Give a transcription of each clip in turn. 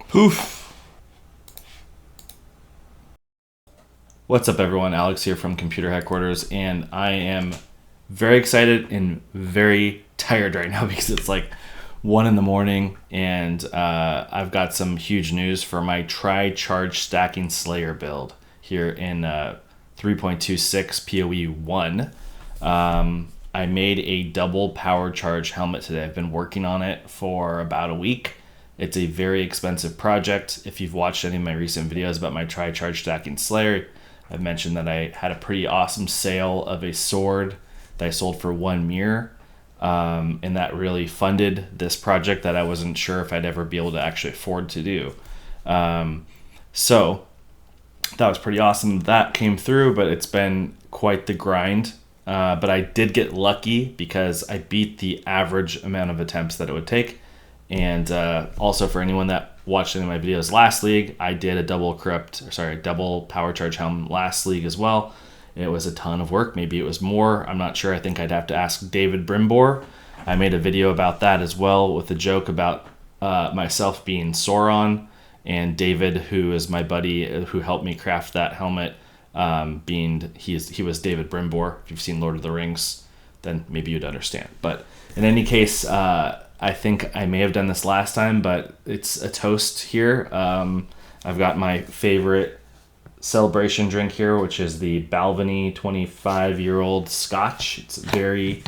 Poof. What's up, everyone? Alex here from Computer Headquarters, and I am very excited and very tired right now because it's like 1 in the morning, and I've got some huge news for my Tri-Charge Stacking Slayer build here in 3.26 POE 1. I made a double power charge helmet today. I've been working on it for about a week. It's a very expensive project. If you've watched any of my recent videos about my Tri-Charge Stacking Slayer, I've mentioned that I had a pretty awesome sale of a sword that I sold for 1 mirror. And that really funded this project that I wasn't sure if I'd ever be able to actually afford to do. So that was pretty awesome. That came through, but it's been quite the grind. But I did get lucky because I beat the average amount of attempts that it would take. And also for anyone that watched any of my videos last league, I did a double power charge helm last league as well. It was a ton of work. Maybe it was more. I'm not sure. I think I'd have to ask David Brimbor. I made a video about that as well with a joke about myself being Sauron and David, who is my buddy who helped me craft that helmet, he was David Brimbor. If you've seen Lord of the Rings, then maybe you'd understand. But in any case, I think I may have done this last time, but it's a toast here. I've got my favorite celebration drink here, which is the Balvenie 25-year-old Scotch. It's very,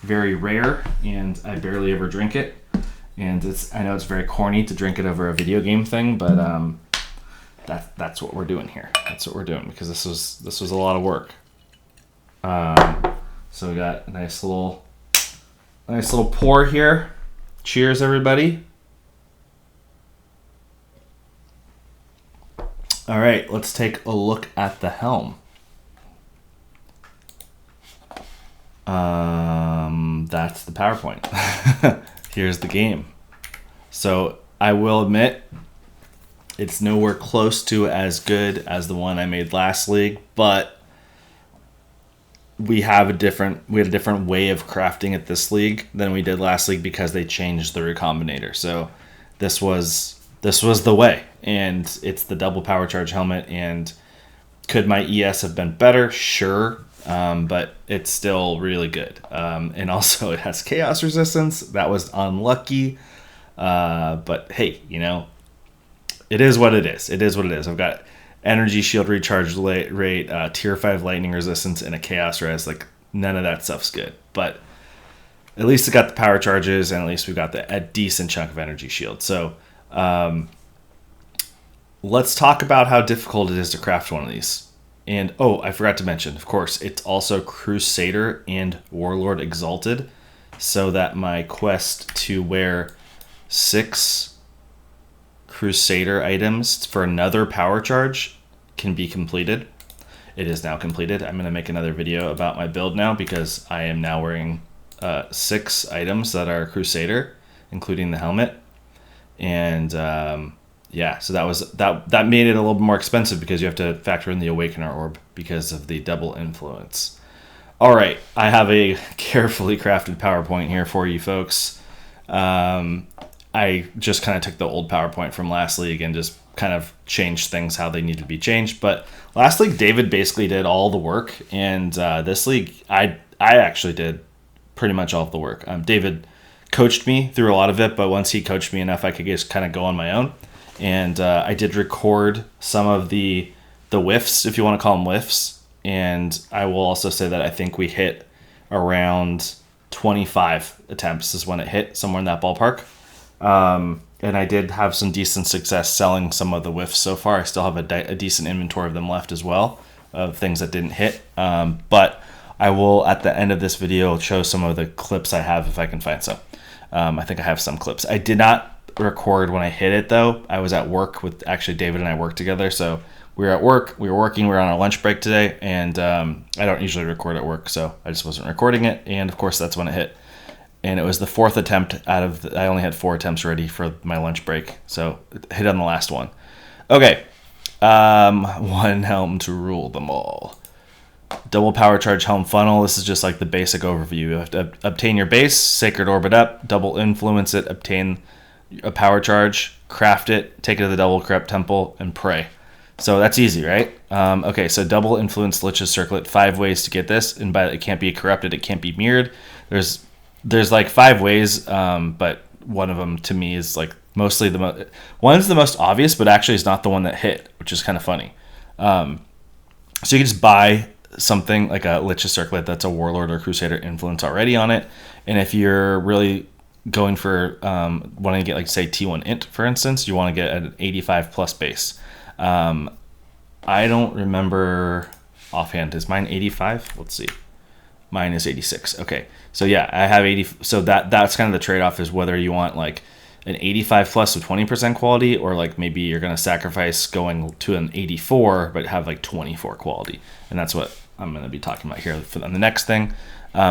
very rare, and I barely ever drink it. And I know it's very corny to drink it over a video game thing, but that's what we're doing here. That's what we're doing because this was a lot of work. So we got a nice little pour here. Cheers, everybody. All right, let's take a look at the helm. That's the PowerPoint. Here's the game. So I will admit, it's nowhere close to as good as the one I made last league, but we had a different way of crafting it this league than we did last league because they changed the recombinator. So this was the way, and it's the double power charge helmet. And could my ES have been better? Sure, but it's still really good. And also it has chaos resistance. That was unlucky, but hey, it is what it is. It is what it is. I've got energy shield recharge rate, tier 5 lightning resistance, and a chaos res. Like, none of that stuff's good, but at least it got the power charges, and at least we've got a decent chunk of energy shield. So let's talk about how difficult it is to craft one of these. And I forgot to mention, of course, it's also Crusader and Warlord Exalted, so that my quest to wear 6 Crusader items for another power charge can be completed. It is now completed. I'm going to make another video about my build now because I am now wearing 6 items that are Crusader, including the helmet. And yeah, so that made it a little bit more expensive because you have to factor in the Awakener Orb because of the double influence. All right, I have a carefully crafted PowerPoint here for you folks. I just kind of took the old PowerPoint from last league and just kind of changed things how they needed to be changed. But last league, David basically did all the work, and this league, I actually did pretty much all of the work. David coached me through a lot of it, but once he coached me enough, I could just kind of go on my own. And I did record some of the whiffs, if you want to call them whiffs. And I will also say that I think we hit around 25 attempts is when it hit, somewhere in that ballpark. And I did have some decent success selling some of the whiffs so far. I still have a decent inventory of them left as well, of things that didn't hit. But I will, at the end of this video, show some of the clips I have if I can find some. I think I have some clips. I did not record when I hit it, though. I was at work with, actually, David and I worked together. So we were at work, we were working, we were on our lunch break today, and I don't usually record at work, so I just wasn't recording it. And, of course, that's when it hit. And it was the 4th attempt I only had 4 attempts ready for my lunch break. So it hit on the last one. Okay. One helm to rule them all. Double power charge helm funnel. This is just like the basic overview. You have to obtain your base, sacred orbit up, double influence it, obtain a power charge, craft it, take it to the double corrupt temple, and pray. So that's easy, right? Okay, so double influence Lich's Circlet, 5 ways to get this, and by it can't be corrupted, it can't be mirrored. There's like 5 ways, but one of them to me is like mostly one's the most obvious, but actually is not the one that hit, which is kind of funny. So you can just buy something like a Lich's Circlet that's a Warlord or Crusader influence already on it, and if you're really going for wanting to get, like, say, T1 int, for instance, you want to get an 85 plus base. I don't remember offhand. Is mine 85? Let's see. Mine is 86. Okay, so yeah, I have 80. So that's kind of the trade-off, is whether you want like an 85 plus with 20% quality, or like maybe you're going to sacrifice going to an 84 but have like 24 quality, and that's what I'm going to be talking about here on the next thing.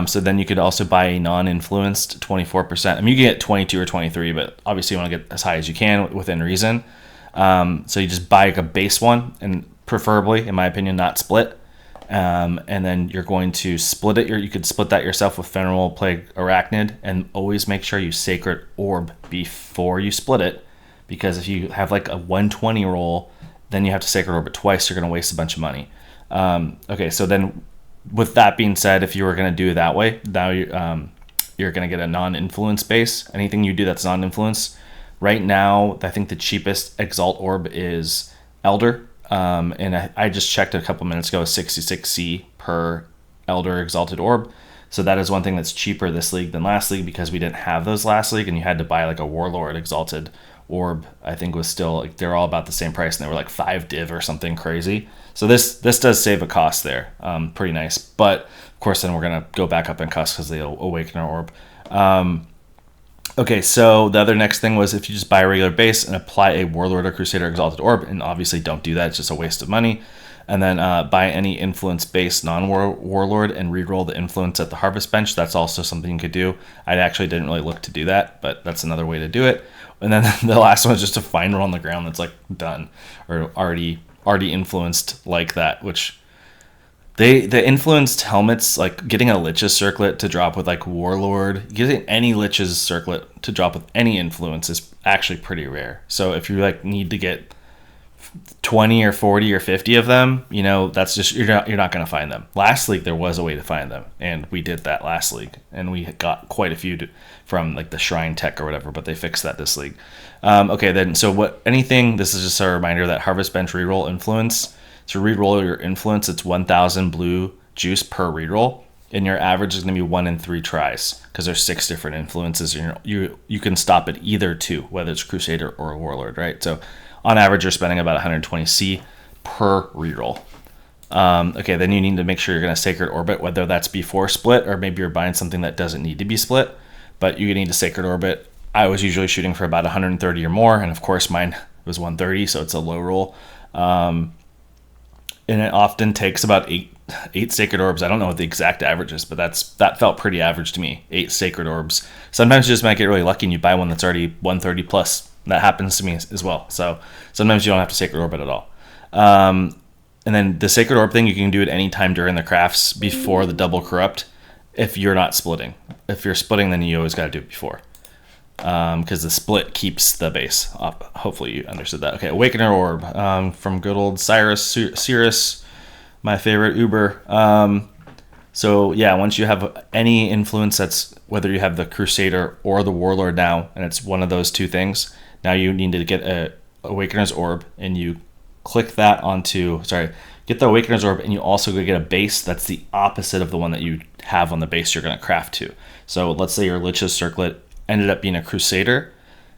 So then you could also buy a non-influenced 24%. I mean, you can get 22 or 23, but obviously you want to get as high as you can within reason. So you just buy like a base one, and preferably, in my opinion, not split. And then you're going to split it. You could split that yourself with Fenrir Plague Arachnid, and always make sure you Sacred Orb before you split it, because if you have like a 120 roll, then you have to Sacred Orb it twice. You're going to waste a bunch of money. Okay, so then with that being said, if you were going to do it that way, now you're going to get a non-influence base. Anything you do that's non-influence. Right now, I think the cheapest Exalt Orb is Elder. And I just checked a couple minutes ago, 66C per Elder Exalted Orb. So that is one thing that's cheaper this league than last league, because we didn't have those last league, and you had to buy like a Warlord Exalted Orb. I think was still, like, they're all about the same price, and they were like 5 div or something crazy. So this does save a cost there. Pretty nice. But of course, then we're going to go back up in cost because of the Awakener Orb. Okay, so the other next thing was, if you just buy a regular base and apply a Warlord or Crusader Exalted Orb, and obviously don't do that, it's just a waste of money, and then buy any influence-based non-Warlord and reroll the influence at the Harvest Bench. That's also something you could do. I actually didn't really look to do that, but that's another way to do it. And then the last one is just a fine roll on the ground that's like done, or already influenced like that, which... The influenced helmets, like getting a Lich's Circlet to drop with like Warlord, getting any Lich's Circlet to drop with any influence is actually pretty rare. So if you like need to get 20 or 40 or 50 of them, you know, that's just, you're not going to find them. Last league there was a way to find them, and we did that last league, and we got quite a few from like the Shrine Tech or whatever, but they fixed that this league. Okay, then this is just a reminder that Harvest Bench reroll influence. To reroll your influence, it's 1,000 blue juice per reroll, and your average is going to be 1 in 3 tries, because there's 6 different influences, and you can stop at either 2, whether it's Crusader or a Warlord, right? So on average, you're spending about 120 C per reroll. Okay, then you need to make sure you're going to Sacred Orbit, whether that's before split, or maybe you're buying something that doesn't need to be split, but you need to Sacred Orbit. I was usually shooting for about 130 or more, and of course mine was 130, so it's a low roll. And it often takes about eight Sacred Orbs. I don't know what the exact average is, but that felt pretty average to me. 8 Sacred Orbs. Sometimes you just might get really lucky and you buy one that's already 130 plus. That happens to me as well. So sometimes you don't have to Sacred Orb it at all. And then the Sacred Orb thing, you can do it anytime during the crafts before the double corrupt, if you're not splitting. If you're splitting, then you always got to do it before. Because the split keeps the base up. Hopefully you understood that. Okay, Awakener Orb from good old Cirrus, my favorite Uber. So yeah, once you have any influence, that's whether you have the Crusader or the Warlord now, and it's one of those two things, now you need to get a Awakener's Orb, and you click that get the Awakener's Orb, and you also go get a base that's the opposite of the one that you have on the base you're going to craft to. So let's say your Lich's Circlet ended up being a Crusader.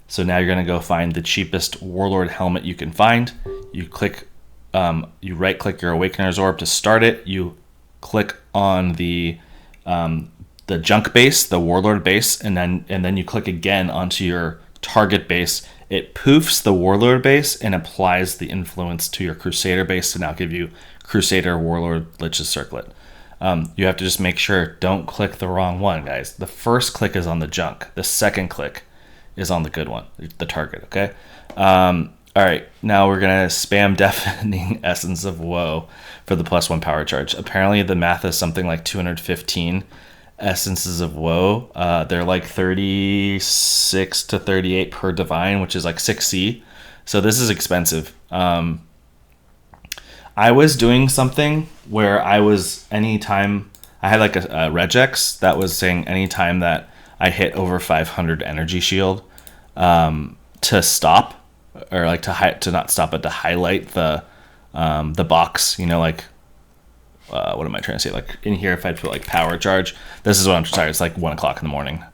So now you're going to go find the cheapest Warlord helmet you can find. You right click your Awakener's Orb to start it. You click on the junk base, the Warlord base, and then you click again onto your target base. It poofs the Warlord base and applies the influence to your Crusader base to now give you Crusader Warlord Lich's Circlet. You have to just make sure, don't click the wrong one, guys. The first click is on the junk. The second click is on the good one, the target, okay? All right, now we're going to spam Deafening Essence of Woe for the +1 power charge. Apparently the math is something like 215, essences of woe. They're like 36 to 38 per divine, which is like 6C. So this is expensive. I was doing something where anytime I had like a regex that was saying anytime that I hit over 500 energy shield, to stop, or like to not stop, but to highlight the box, like, what am I trying to say? Like in here, if I put like power charge, this is what I'm sorry. It's like 1:00 in the morning.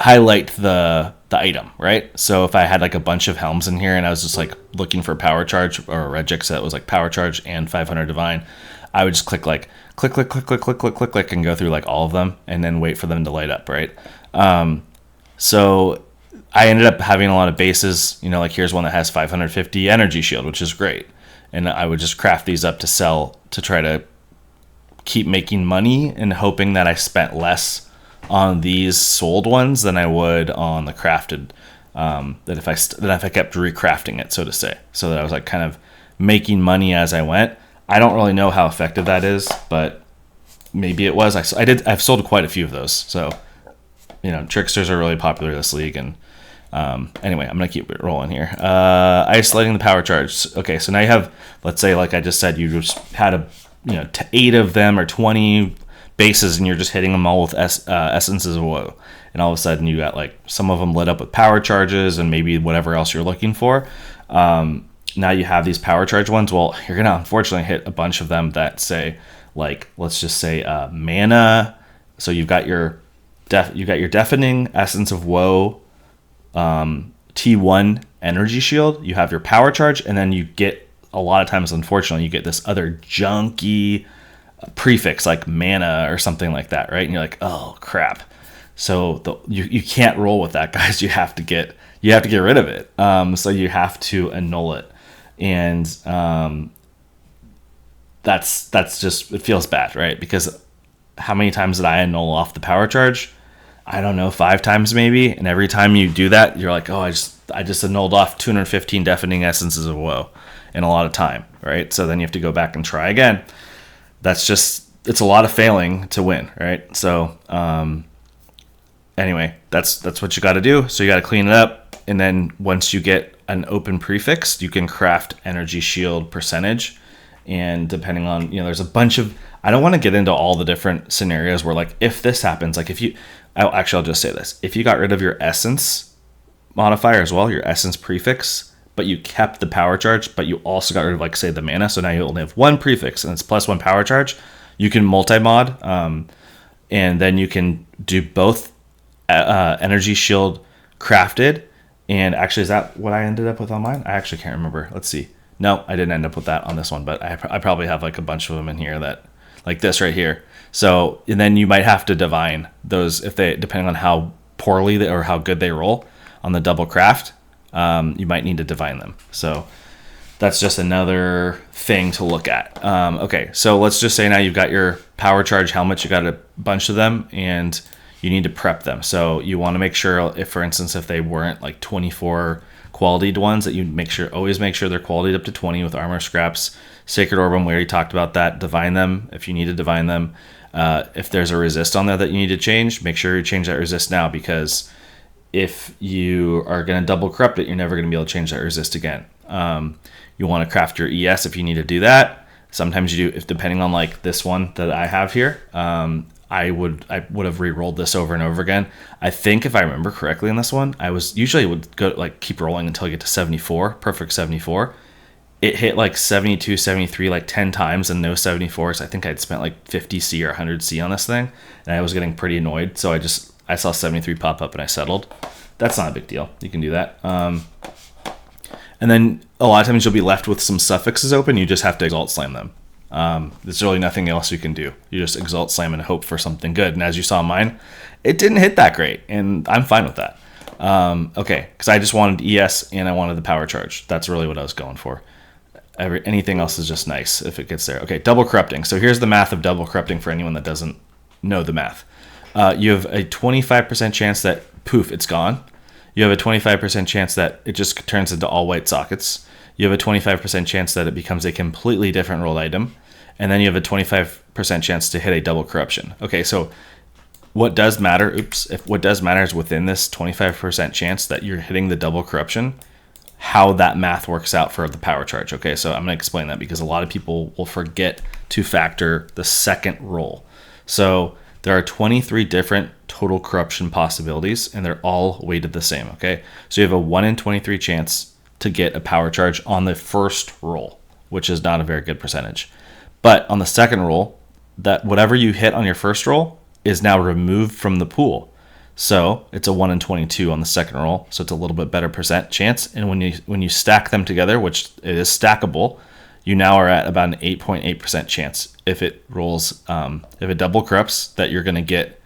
Highlight the item, right? So if I had like a bunch of helms in here and I was just like looking for power charge or a regex that was like power charge and 500 divine, I would just click click and go through like all of them and then wait for them to light up, right? So I ended up having a lot of bases, like here's one that has 550 energy shield, which is great. And I would just craft these up to sell to try to keep making money and hoping that I spent less on these sold ones than I would on the crafted. That if I kept recrafting it, so to say, so that I was like kind of making money as I went. I don't really know how effective that is, but maybe it was. I've sold quite a few of those. So, tricksters are really popular in this league. And anyway, I'm gonna keep it rolling here. Isolating the power charge. Okay, so now you have, let's say, like I just said, you just had 8 of them or 20 bases, and you're just hitting them all with essences of woe, and all of a sudden you got like some of them lit up with power charges and maybe whatever else you're looking for. Now you have these power charge ones. Well, you're gonna unfortunately hit a bunch of them that say, like, let's just say mana. So you've got your deafening essence of woe, T1 energy shield. You have your power charge, and then you get, a lot of times, unfortunately, you get this other junky prefix like mana or something like that, right? And you're like, oh crap. So you can't roll with that, guys. You have to get rid of it. So you have to annul it, and that's just, it feels bad, right? Because how many times did I annul off the power charge? I don't know, 5 times maybe. And every time you do that, you're like, oh, I just annulled off 215 deafening essences of woe in a lot of time, right? So then you have to go back and try again. It's a lot of failing to win, right? So anyway, that's what you got to do. So you got to clean it up, and then once you get an open prefix, you can craft energy shield percentage, and depending on, there's a bunch of, I don't want to get into all the different scenarios where, like, if this happens, like I'll just say this, if you got rid of your essence modifier as well, your essence prefix, but you kept the power charge, but you also got rid of, like, say, the mana, so now you only have 1 prefix and it's +1 power charge, you can multi-mod, and then you can do both energy shield crafted. And actually, is that what I ended up with on mine? I actually can't remember. Let's see. No, I didn't end up with that on this one, but I probably have like a bunch of them in here that, like this right here. So, and then you might have to divine those depending on how poorly or how good they roll on the double craft. You might need to divine them. So that's just another thing to look at. Okay, so let's just say now you've got your power charge helmets, you got a bunch of them, and you need to prep them. So you want to make sure, if, for instance, if they weren't like 24 qualityed ones, that you always make sure they're qualityed up to 20 with armor scraps. Sacred Orb, we already talked about that. Divine them if you need to divine them. If there's a resist on there that you need to change, make sure you change that resist now, because if you are going to double corrupt it, you're never going to be able to change that resist again. You want to craft your ES if you need to do that. Sometimes you do, if depending on like this one that I have here, I would have re-rolled this over and over again. I think if I remember correctly in this one, I would go like keep rolling until I get to 74, perfect 74. It hit like 72, 73 like 10 times and no 74s. I think I'd spent like 50C or 100C on this thing, and I was getting pretty annoyed. So I saw 73 pop up and I settled. That's not a big deal. You can do that. And then a lot of times you'll be left with some suffixes open. You just have to exalt slam them. There's really nothing else you can do. You just exalt slam and hope for something good. And as you saw mine, it didn't hit that great, and I'm fine with that. Okay, because I just wanted ES and I wanted the power charge. That's really what I was going for. Anything else is just nice if it gets there. Okay, double corrupting. So here's the math of double corrupting for anyone that doesn't know the math. You have a 25% chance that poof, it's gone. You have a 25% chance that it just turns into all white sockets. You have a 25% chance that it becomes a completely different rolled item. and then you have a 25% chance to hit a double corruption. Okay, so what does matter, what does matter is within this 25% chance that you're hitting the double corruption, how that math works out for the power charge. Okay, so I'm going to explain that because a lot of people will forget to factor the second roll. So there are 23 different total corruption possibilities, and they're all weighted the same. Okay, so you have a 1 in 23 chance to get a power charge on the first roll, which is not a very good percentage. But on the second roll, that whatever you hit on your first roll is now removed from the pool. So it's a 1 in 22 on the second roll, so it's a little bit better percent chance. And when you stack them together, which it is stackable, you now are at about an 8.8% chance if it rolls, if it double corrupts, that you're going to get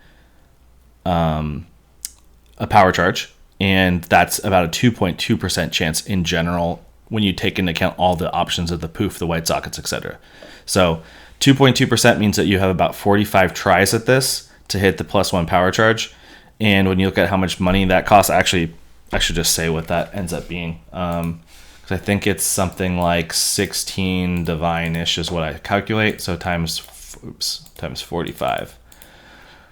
a power charge, and that's about a 2.2% chance in general when you take into account all the options of the poof, the white sockets, etc. So 2.2% means that you have about 45 tries at this to hit the +1 power charge. And when you look at how much money that costs, actually, I should just say what that ends up being. Because I think it's something like 16 divine-ish is what I calculate. So times 45.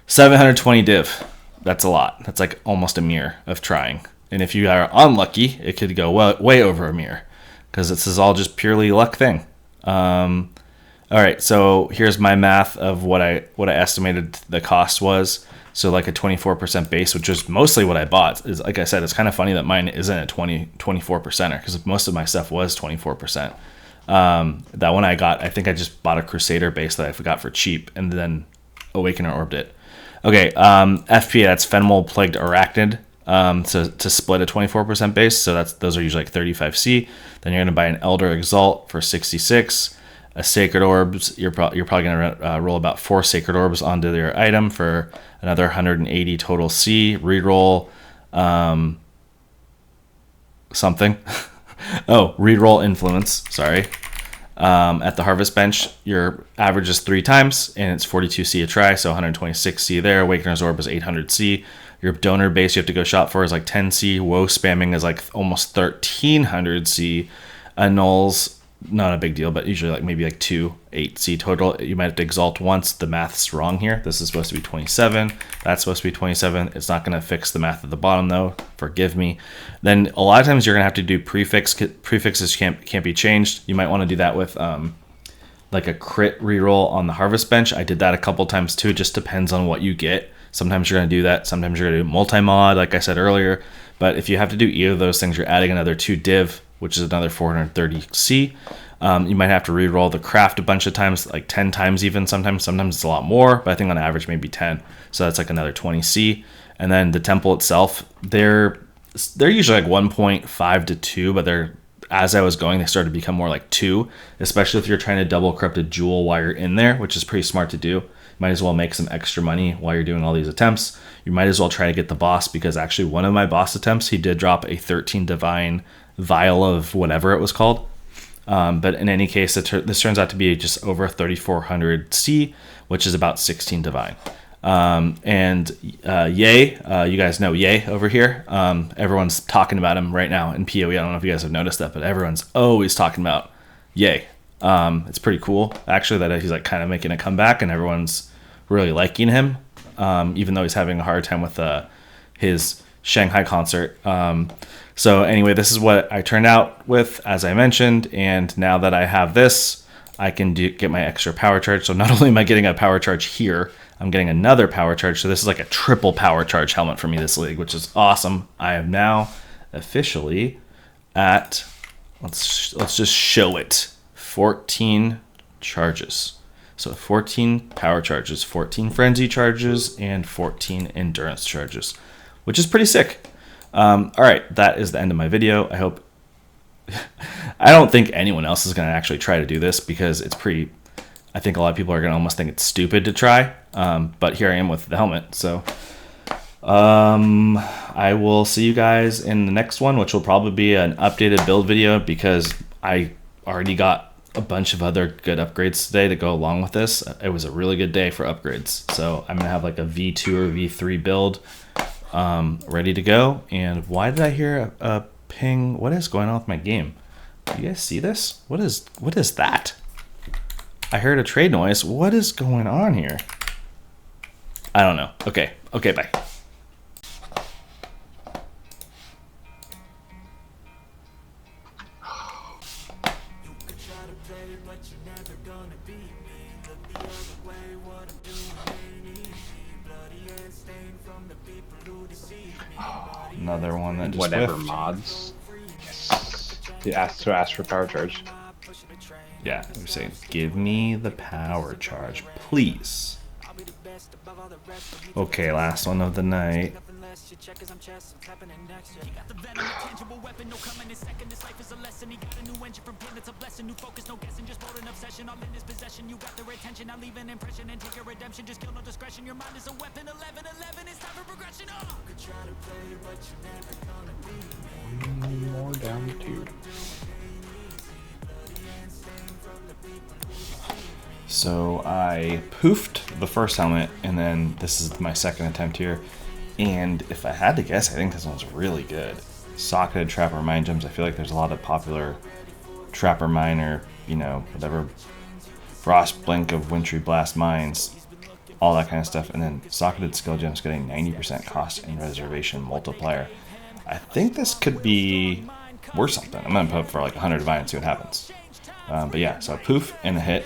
720 div. That's a lot. That's like almost a mirror of trying. And if you are unlucky, it could go way over a mirror, because this is all just purely luck thing. All right, so here's my math of what I estimated the cost was. So like a 24% base, which is mostly what I bought. Is, like I said, it's kind of funny that mine isn't a 24%er, because most of my stuff was 24%. That one I got, I think I just bought a Crusader base that I forgot for cheap, and then Awakener orbed it. Okay, FP, that's Fenwal Plagued Arachnid. To split a 24% base, so those are usually like 35C. Then you're going to buy an Elder Exalt for 66. A Sacred Orbs, you're probably going to roll about 4 Sacred Orbs onto your item for another 180 total C. Reroll something. Oh, reroll Influence, sorry. At the Harvest Bench, your average is 3 times, and it's 42C a try, so 126C there. Awakener's Orb is 800C. Your donor base you have to go shop for is like 10C. Woe spamming is like almost 1300C. Annuls, not a big deal, but usually like maybe like 8C total. You might have to exalt once. The math's wrong here. This is supposed to be 27. That's supposed to be 27. It's not going to fix the math at the bottom though. Forgive me. Then a lot of times you're going to have to do prefixes can't be changed. You might want to do that with like a crit reroll on the Harvest Bench. I did that a couple times too. It just depends on what you get. Sometimes you're going to do that. Sometimes you're going to do multi-mod, like I said earlier. But if you have to do either of those things, you're adding another 2 div, which is another 430C. You might have to re-roll the craft a bunch of times, like 10 times even sometimes. Sometimes it's a lot more, but I think on average maybe 10. So that's like another 20C. And then the temple itself, they're usually like 1.5 to 2, but as I was going, they started to become more like 2, especially if you're trying to double corrupted jewel while you're in there, which is pretty smart to do. Might as well make some extra money while you're doing all these attempts. You might as well try to get the boss, because actually one of my boss attempts, he did drop a 13 divine vial of whatever it was called. But in any case, this turns out to be just over 3400 C, which is about 16 divine. Yay, you guys know Yay over here. Everyone's talking about him right now in POE. I don't know if you guys have noticed that, but everyone's always talking about Yay. It's pretty cool actually that he's like kind of making a comeback, and everyone's really liking him, even though he's having a hard time with his Shanghai concert. So anyway, this is what I turned out with, as I mentioned, and now that I have this, I can get my extra power charge. So not only am I getting a power charge here, I'm getting another power charge. So this is like a triple power charge helmet for me this league, which is awesome. I am now officially at, let's just show it, 14 charges. So 14 power charges, 14 frenzy charges, and 14 endurance charges, which is pretty sick. All right, that is the end of my video. I hope, I don't think anyone else is going to actually try to do this, because it's pretty, I think a lot of people are going to almost think it's stupid to try. But here I am with the helmet. So I will see you guys in the next one, which will probably be an updated build video, because I already got a bunch of other good upgrades today to go along with this. It was a really good day for upgrades. So I'm going to have like a V2 or V3 build ready to go. And why did I hear a ping? What is going on with my game? Do you guys see this? What is that? I heard a trade noise. What is going on here? I don't know. Okay. Okay, bye. Another one that just whatever whiffed. mods. Yes. Ask for power charge. Yeah, I'm saying, give me the power charge, please. Okay, last one of the night. More down to. So I poofed the first helmet, and then this is my second attempt here. And if I had to guess, I think this one's really good. Socketed Trapper Mine Gems. I feel like there's a lot of popular Trapper Miner, you know, whatever, Frost Blink of Wintry Blast Mines, all that kind of stuff. And then Socketed Skill Gems getting 90% cost and reservation multiplier. I think this could be worth something. I'm going to put for like 100 divine and see what happens. But yeah, so a poof and a hit.